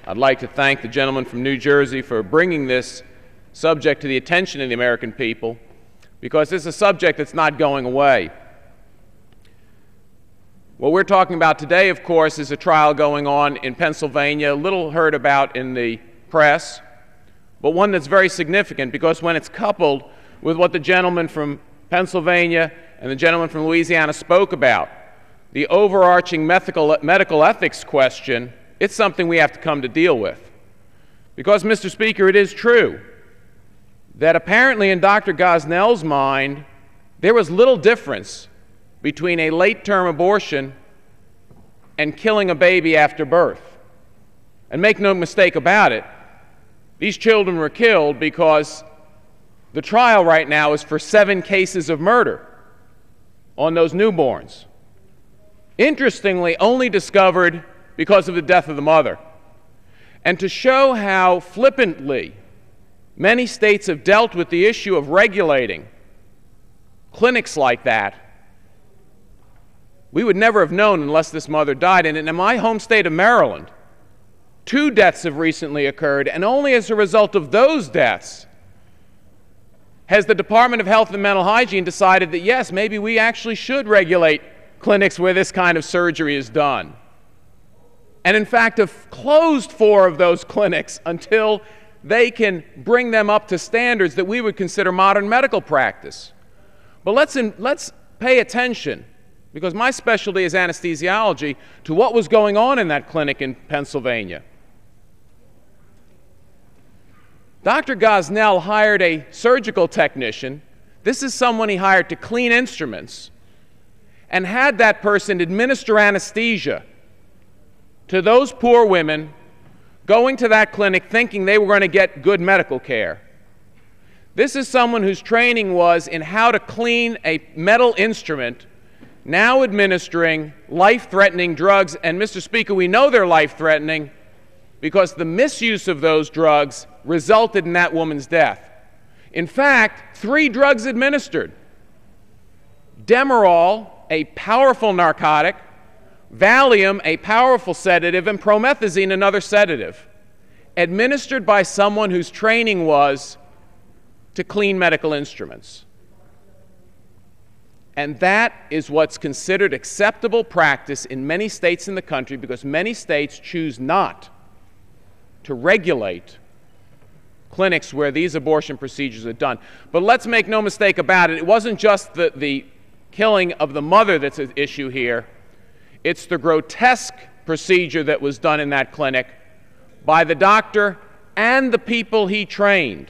I'd like to thank the gentleman from New Jersey for bringing this subject to the attention of the American people, because this is a subject that's not going away. What we're talking about today, of course, is a trial going on in Pennsylvania, little heard about in the press, but one that's very significant, because when it's coupled with what the gentleman from Pennsylvania and the gentleman from Louisiana spoke about, the overarching medical ethics question, it's something we have to come to deal with. Because, Mr. Speaker, it is true that apparently in Dr. Gosnell's mind, there was little difference between a late-term abortion and killing a baby after birth. And make no mistake about it, these children were killed because the trial right now is for 7 cases of murder on those newborns. Interestingly, only discovered because of the death of the mother. And to show how flippantly many states have dealt with the issue of regulating clinics like that, we would never have known unless this mother died. And in my home state of Maryland, 2 deaths have recently occurred, and only as a result of those deaths has the Department of Health and Mental Hygiene decided that, yes, maybe we actually should regulate clinics where this kind of surgery is done. And in fact have closed 4 of those clinics until they can bring them up to standards that we would consider modern medical practice. But let's pay attention, because my specialty is anesthesiology, to what was going on in that clinic in Pennsylvania. Dr. Gosnell hired a surgical technician. This is someone he hired to clean instruments, and had that person administer anesthesia to those poor women going to that clinic thinking they were going to get good medical care. This is someone whose training was in how to clean a metal instrument, now administering life-threatening drugs. And, Mr. Speaker, we know they're life-threatening because the misuse of those drugs resulted in that woman's death. In fact, 3 drugs administered: Demerol, a powerful narcotic; Valium, a powerful sedative; and promethazine, another sedative, administered by someone whose training was to clean medical instruments. And that is what's considered acceptable practice in many states in the country, because many states choose not to regulate clinics where these abortion procedures are done. But let's make no mistake about it, it wasn't just the killing of the mother that's at issue here. It's the grotesque procedure that was done in that clinic by the doctor and the people he trained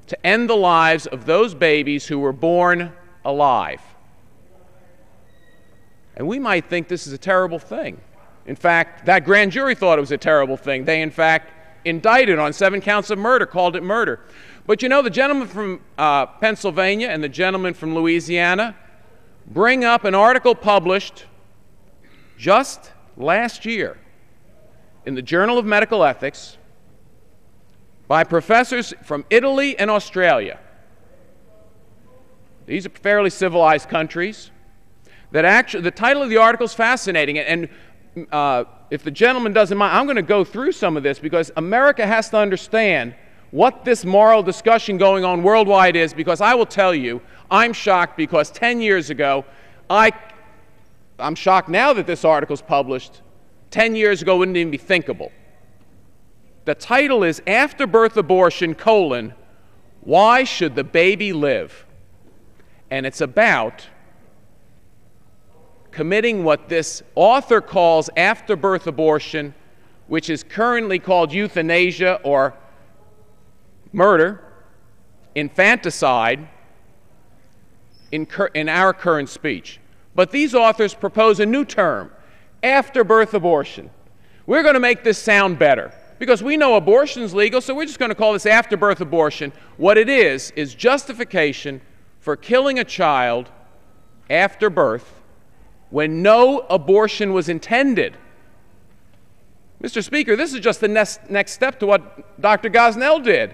to end the lives of those babies who were born alive. And we might think this is a terrible thing. In fact, that grand jury thought it was a terrible thing. They, in fact, indicted on 7 counts of murder, called it murder. But you know, the gentleman from Pennsylvania and the gentleman from Louisiana bring up an article published just last year in the Journal of Medical Ethics by professors from Italy and Australia. These are fairly civilized countries. That actually, the title of the article is fascinating, and if the gentleman doesn't mind, I'm going to go through some of this, because America has to understand what this moral discussion going on worldwide is, because I will tell you, I'm shocked, because 10 years ago, I'm shocked now that this article is published. 10 years ago, it wouldn't even be thinkable. The title is After-Birth Abortion, Why Should the Baby Live? And it's about committing what this author calls after-birth abortion, which is currently called euthanasia or murder, infanticide in our current speech. But these authors propose a new term, after-birth abortion. We're going to make this sound better, because we know abortion's legal, so we're just going to call this after-birth abortion. What it is justification for killing a child after birth when no abortion was intended. Mr. Speaker, this is just the next step to what Dr. Gosnell did.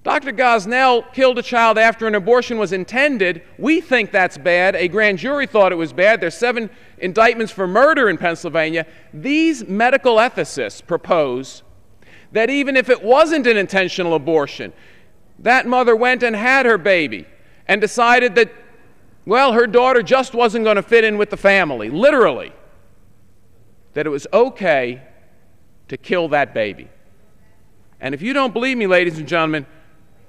Dr. Gosnell killed a child after an abortion was intended. We think that's bad. A grand jury thought it was bad. There's 7 indictments for murder in Pennsylvania. These medical ethicists propose that even if it wasn't an intentional abortion, that mother went and had her baby and decided that, well, her daughter just wasn't going to fit in with the family, literally, that it was okay to kill that baby. And if you don't believe me, ladies and gentlemen,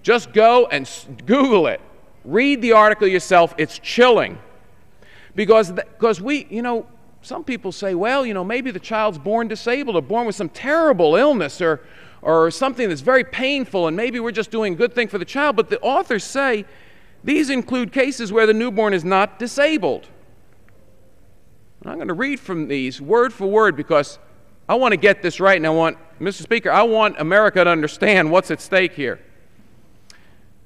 just go and Google it. Read the article yourself. It's chilling. Because we, some people say, well, maybe the child's born disabled or born with some terrible illness or something that's very painful, and maybe we're just doing a good thing for the child. But the authors say these include cases where the newborn is not disabled. And I'm going to read from these word for word because I want to get this right, and Mr. Speaker, I want America to understand what's at stake here.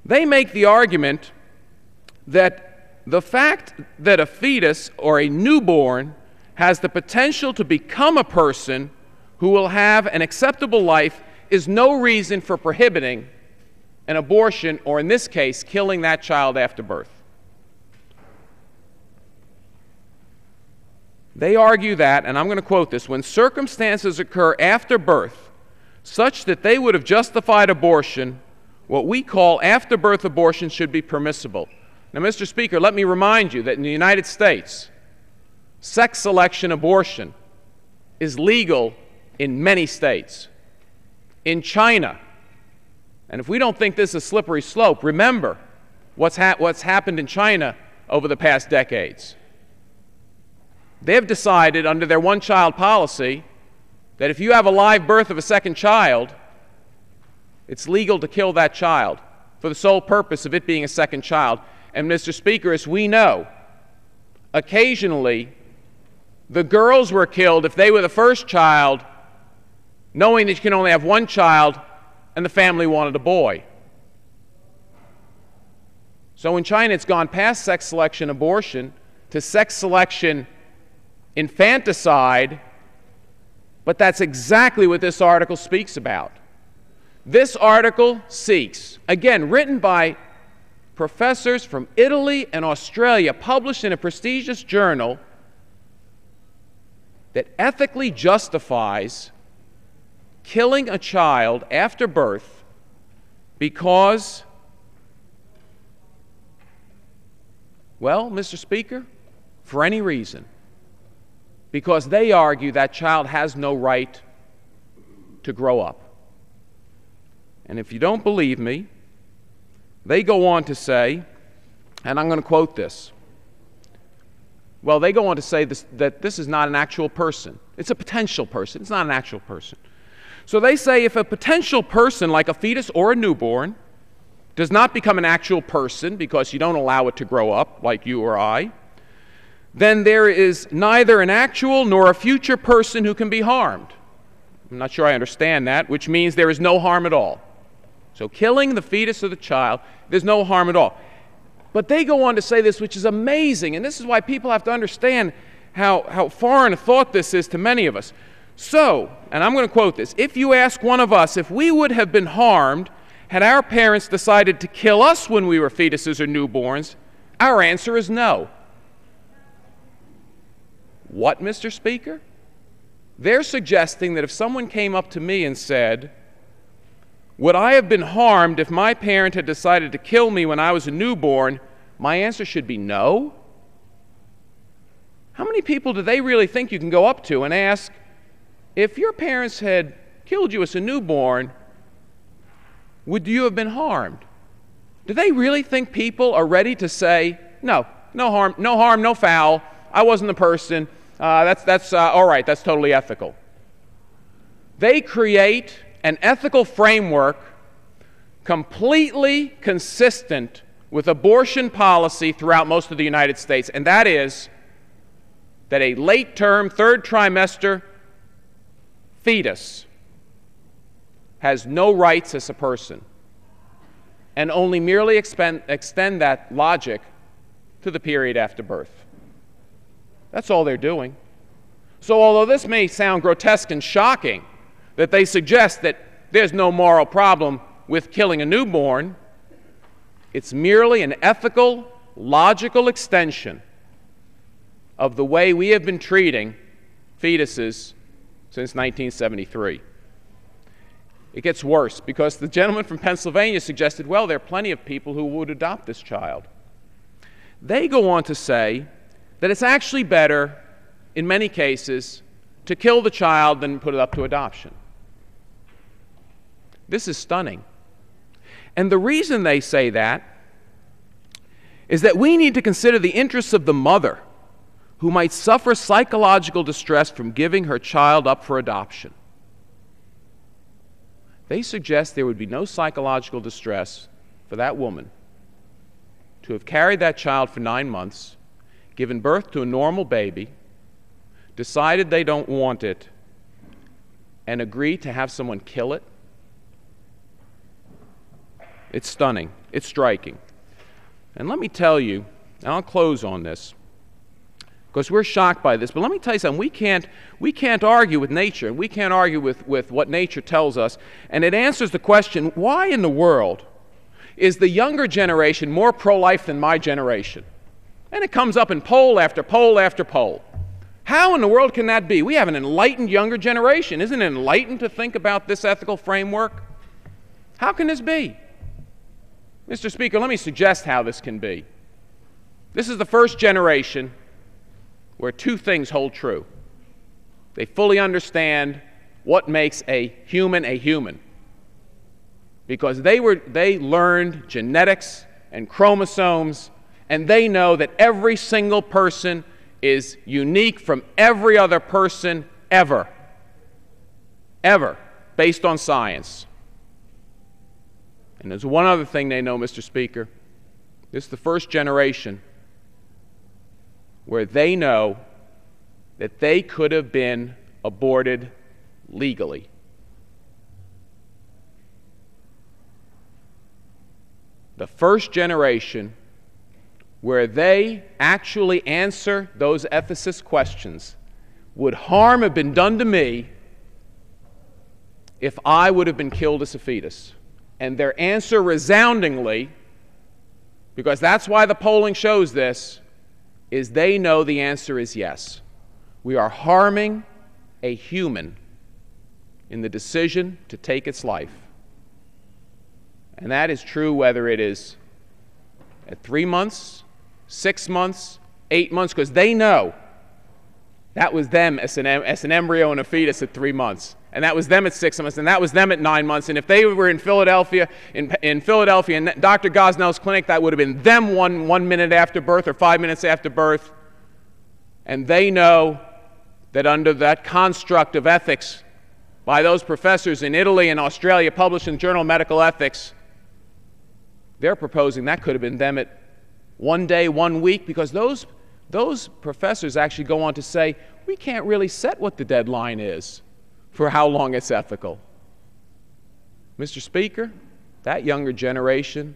They make the argument that the fact that a fetus or a newborn has the potential to become a person who will have an acceptable life is no reason for prohibiting an abortion, or in this case, killing that child after birth. They argue that, and I'm going to quote this, when circumstances occur after birth such that they would have justified abortion, what we call after-birth abortion should be permissible. Now, Mr. Speaker, let me remind you that in the United States, sex selection abortion is legal in many states. In China, and if we don't think this is a slippery slope, remember what's happened in China over the past decades. They've decided under their one-child policy that if you have a live birth of a second child, it's legal to kill that child for the sole purpose of it being a second child. And, Mr. Speaker, as we know, occasionally the girls were killed if they were the first child, knowing that you can only have one child and the family wanted a boy. So in China, it's gone past sex selection abortion to sex selection infanticide, but that's exactly what this article speaks about. This article seeks, again, written by professors from Italy and Australia, published in a prestigious journal, that ethically justifies killing a child after birth because, well, Mr. Speaker, for any reason, because they argue that child has no right to grow up. And if you don't believe me, they go on to say, and I'm going to quote this. Well, they go on to say that this is not an actual person. It's a potential person. It's not an actual person. So they say if a potential person, like a fetus or a newborn, does not become an actual person because you don't allow it to grow up like you or I, then there is neither an actual nor a future person who can be harmed. I'm not sure I understand that, which means there is no harm at all. So killing the fetus or the child, there's no harm at all. But they go on to say this, which is amazing, and this is why people have to understand how foreign a thought this is to many of us. So, and I'm going to quote this, if you ask one of us if we would have been harmed had our parents decided to kill us when we were fetuses or newborns, our answer is no. What, Mr. Speaker? They're suggesting that if someone came up to me and said, would I have been harmed if my parent had decided to kill me when I was a newborn, my answer should be no? How many people do they really think you can go up to and ask, if your parents had killed you as a newborn, would you have been harmed? Do they really think people are ready to say, no, no harm, no foul, I wasn't the person, that's all right, that's totally ethical? They create an ethical framework completely consistent with abortion policy throughout most of the United States, and that is that a late-term, third trimester fetus has no rights as a person, and only merely extend that logic to the period after birth. That's all they're doing. So although this may sound grotesque and shocking, that they suggest that there's no moral problem with killing a newborn. It's merely an ethical, logical extension of the way we have been treating fetuses since 1973. It gets worse because the gentleman from Pennsylvania suggested, well, there are plenty of people who would adopt this child. They go on to say that it's actually better, in many cases, to kill the child than put it up to adoption. This is stunning. And the reason they say that is that we need to consider the interests of the mother who might suffer psychological distress from giving her child up for adoption. They suggest there would be no psychological distress for that woman to have carried that child for 9 months, given birth to a normal baby, decided they don't want it, and agree to have someone kill it. It's stunning. It's striking. And let me tell you, and I'll close on this, because we're shocked by this, but let me tell you something. We can't argue with nature, and we can't argue with what nature tells us, and it answers the question, why in the world is the younger generation more pro-life than my generation? And it comes up in poll after poll after poll. How in the world can that be? We have an enlightened younger generation. Isn't it enlightened to think about this ethical framework? How can this be? Mr. Speaker, let me suggest how this can be. This is the first generation where two things hold true. They fully understand what makes a human, because they learned genetics and chromosomes, and they know that every single person is unique from every other person ever, based on science. And there's one other thing they know, Mr. Speaker. This is the first generation where they know that they could have been aborted legally. The first generation where they actually answer those ethicist questions. Would harm have been done to me if I would have been killed as a fetus? And their answer resoundingly, because that's why the polling shows this, is they know the answer is yes. We are harming a human in the decision to take its life. And that is true whether it is at 3 months, 6 months, 8 months, because they know that was them as an embryo and a fetus at 3 months. And that was them at 6 months, and that was them at 9 months. And if they were in Philadelphia, in Dr. Gosnell's clinic, that would have been them one minute after birth or 5 minutes after birth. And they know that under that construct of ethics by those professors in Italy and Australia published in the Journal of Medical Ethics, they're proposing that could have been them at 1 day, 1 week, because those professors actually go on to say, we can't really set what the deadline is for how long it's ethical. Mr. Speaker, that younger generation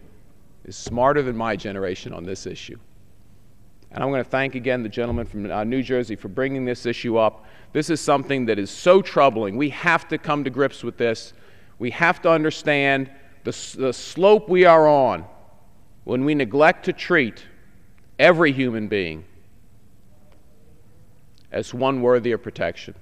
is smarter than my generation on this issue. And I'm going to thank again the gentleman from New Jersey for bringing this issue up. This is something that is so troubling. We have to come to grips with this. We have to understand the slope we are on when we neglect to treat every human being as one worthy of protection.